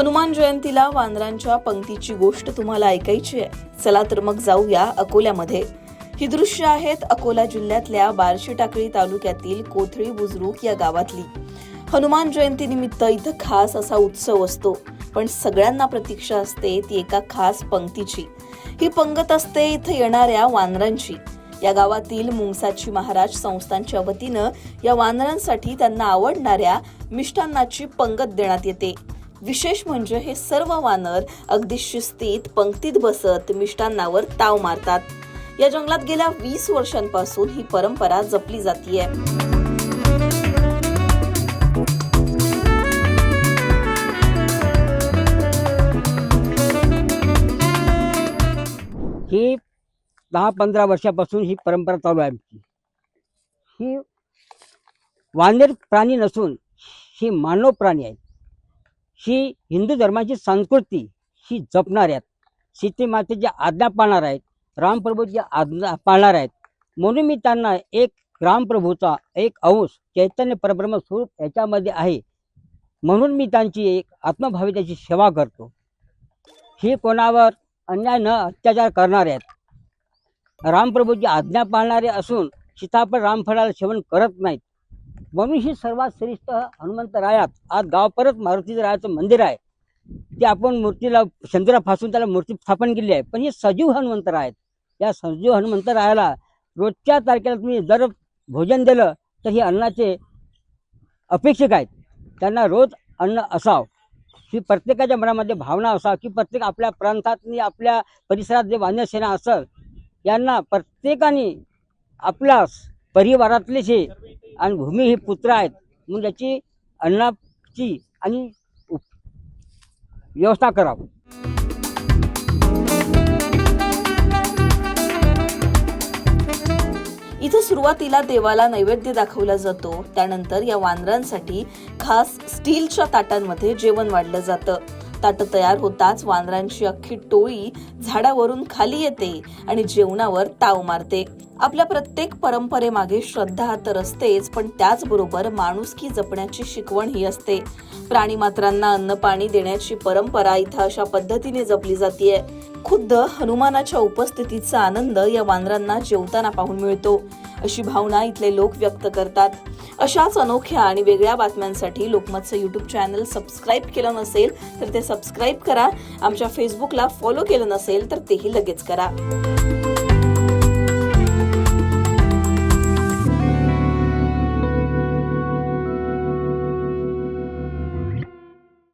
हनुमान जयंतीला वानरांच्या पंक्तीची गोष्ट तुम्हाला ऐकायची आहे? चला तर मग जाऊया अकोल्यामध्ये। ही दृश्य आहेत अकोला जिल्ह्यातल्या बार्शी टाकळी तालुक्यातील कोथळी बुजुर्ग या गावातली। हनुमान जयंती निमित्त इथं खास असा उत्सव असतो, पण सगळ्यांना प्रतीक्षा असते ती एका खास पंक्तीची। ही पंगत असते इथं येणाऱ्या वानरांची। या गावातील मुंगसाची महाराज संस्थानच्या वतीनं या वानरांसाठी त्यांना आवडणाऱ्या मिष्टान्नाची पंगत देण्यात येते। विशेष म्हणजे हे सर्व वानर अगदी शिस्तीत पंक्तीत बसत मिष्टान्नावर ताव मारतात। या जंगलात गेल्या 20 वर्षांपासून ही परंपरा जपली जातीये। ही 10-15 वर्षापासून ही परंपरा चालू आहे आमची। ही वानर प्राणी नसून ही मानव प्राणी आहे। ही हिंदू धर्माची संस्कृती ही जपणार आहेत, सीते मातेची आज्ञा पाळणार आहेत, रामप्रभूची आज्ञा पाळणार आहेत। म्हणून मी त्यांना एक रामप्रभूचा एक अंश चैतन्य परब्रह्म स्वरूप याच्यामध्ये आहे, म्हणून मी त्यांची एक आत्मभावी त्याची सेवा करतो। ही कोणावर अन्याय न अत्याचार करणारे आहेत, रामप्रभूची आज्ञा पाळणारे असून सीताफळ रामफळाला सेवन करत नाहीत। म्हणून ही सर्वात श्रेष्ठ हनुमंतरायात आज गाव परत मारुतीरायाचं मंदिर आहे। ते आपण मूर्तीला चंद्रा फासून त्याला मूर्ती स्थापन केली आहे, पण हे सजीव हनुमंतर आहेत। या सजीव हनुमंतरायाला रोजच्या तारखेला तुम्ही जर भोजन दिलं तर हे अन्नाचे अपेक्षक आहेत, त्यांना रोज अन्न असावं ही प्रत्येकाच्या मनामध्ये भावना असावं की प्रत्येक आपल्या प्रांतातनी आपल्या परिसरात जे वानरसेना असेल यांना प्रत्येकाने आपल्या परिवारातलेच आणि भूमी ही पुत्र आहेत, म्हणून त्याची अन्नाची आणि व्यवस्था करावी। इथं सुरुवातीला देवाला नैवेद्य दाखवला जातो, त्यानंतर या वानरांसाठी खास स्टीलच्या ताटांमध्ये जेवण वाढलं जातं। ताट तयार होताच वानरांची अख्खी टोळी झाडावरून खाली येते आणि जेवणावर ताव मारते। आपल्या प्रत्येक परंपरेमागे श्रद्धा तर असतेच, पण त्याचबरोबर माणुसकी जपण्याची शिकवण ही असते। प्राणी मात्रांना अन्न पाणी देण्याची परंपरा इथं अशा पद्धतीने जपली जातीये। खुद्द हनुमानाच्या उपस्थितीचा आनंद या वानरांना जेवताना पाहून मिळतो, अशी भावना इथले लोक व्यक्त करतात। अशाच अनोख्या आणि वेगळ्या बातम्यांसाठी लोकमतचं YouTube चॅनल सबस्क्राईब केलं नसेल तर ते सबस्क्राईब करा। आमच्या फेसबुकला फॉलो केलं नसेल तर तेही लगेच करा।